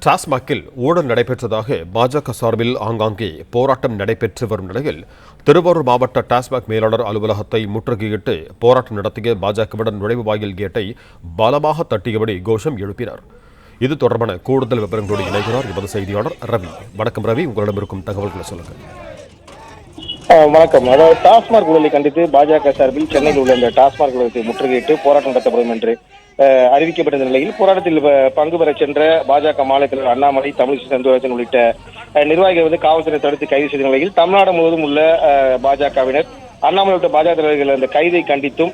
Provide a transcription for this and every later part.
டாஸ்மாகில் ஊழல் நடைபெற்றதாக பாஜக சார்பில் ஆங்காங்கே போராட்டம் நடைபெற்று வரும் நிலையில் திருவாரூர் மாவட்ட டாஸ்மாக் மேலாளர் அலுவலகத்தை முற்றுகையிட்டு போராட்டம் நடத்திய பாஜகவினர் நுழைவு வாயில் கேட்டை பலமாக தட்டியபடி கோஷம் எழுப்பினர். இது தொடர்பான கூடுதல் விவரங்களோடு இணைகிறார் எமது செய்தியாளர் ரவி. வணக்கம் ரவி, உங்களிடம் இருக்கும் தகவல்களை சொல்லுங்கள். வணக்கம். அதாவது டாஸ்மாக் ஊழலை கண்டித்து பாஜக சார்பில் சென்னையில் உள்ள இந்த டாஸ்மாக் ஊழலை முற்றுகையிட்டு போராட்டம் நடத்தப்படும் என்று அறிவிக்கப்பட்ட நிலையில் போராட்டத்தில் பங்கு பெற சென்ற பாஜக மாநில தலைவர் அண்ணாமலை, தமிழிசை சவுந்தரராஜன் உள்ளிட்ட நிர்வாகிகள் காவல்துறை தடுத்து கைது செய்த நிலையில் தமிழ்நாடு முழுவதும் உள்ள பாஜகவினர் அண்ணாமலை உள்ளிட்ட பாஜக தலைவர்கள் அந்த கைதை கண்டித்தும்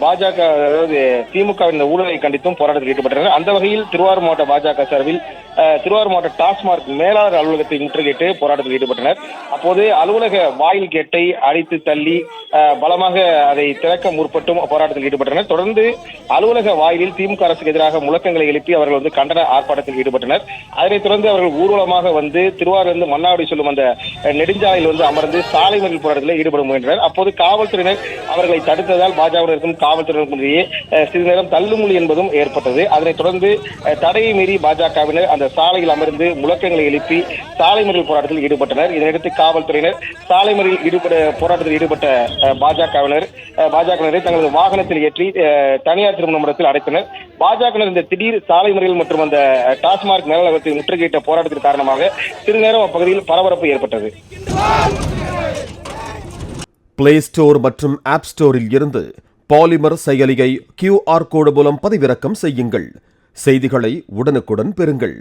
பாஜக அதாவது திமுகவின் ஊழலை கண்டித்தும் போராட்டத்தில் ஈடுபட்டனர். அந்த வகையில் திருவாரூர் மாவட்ட பாஜக சார்பில் திருவாரூர் மாவட்ட டாஸ்மாக் மேலாளர் அலுவலகத்தை முற்றுகையிட்டு போராட்டத்தில் ஈடுபட்டனர். அப்போது அலுவலக வாயில் கேட்டை அடித்து தள்ளி பலமாக அதை திறக்க முற்பட்டும் போராட்டத்தில் ஈடுபட்டனர். தொடர்ந்து அலுவலக வாயிலில் திமுக அரசுக்கு எதிராக முழக்கங்களை எழுப்பி அவர்கள் கண்டன ஆர்ப்பாட்டத்தில் ஈடுபட்டனர். அதனைத் தொடர்ந்து அவர்கள் ஊர்வலமாக திருவாரூர் மன்னாடி சொல்லும் அந்த நெடுஞ்சாலையில் அமர்ந்து சாலை மறியல் போராட்டத்தில் ஈடுபட முயன்றனர். அப்போது காவல்துறையினர் அவர்களை தடுத்ததால் பாஜகவினருக்கும் காவல்துறையினருக்கும் இடையே சிறிது நேரம் தள்ளுமுள்ளி என்பதும் ஏற்பட்டது. அதனைத் தொடர்ந்து தடையை மீறி பாஜகவினர் அந்த சாலையில் அமர்ந்து முழக்கங்களை எழுப்பி சாலை மறியல் போராட்டத்தில் ஈடுபட்டனர். இதனையடுத்து காவல்துறையினர் சாலை மறியல் போராட்டத்தில் ஈடுபட்ட பாஜகவினரை தங்களது வாகனத்தில் ஏற்றி தனியார் திருமணத்தில் அடைத்தனர். பாஜகவினர் இந்த திடீர் சாலை மறியல் மற்றும் அந்த டாஸ்மாக் மேலாளத்தை முற்றுகையிட்ட போராட்டத்தின் காரணமாக சிறிது நேரம் அப்பகுதியில் பரபரப்பு ஏற்பட்டது. பிளே ஸ்டோர் மற்றும் ஆப் ஸ்டோரில் இருந்து பாலிமர் செயலியை QR கோடு மூலம் பதிவிறக்கம் செய்யுங்கள். செய்திகளை உடனுக்குடன் பெறுங்கள்.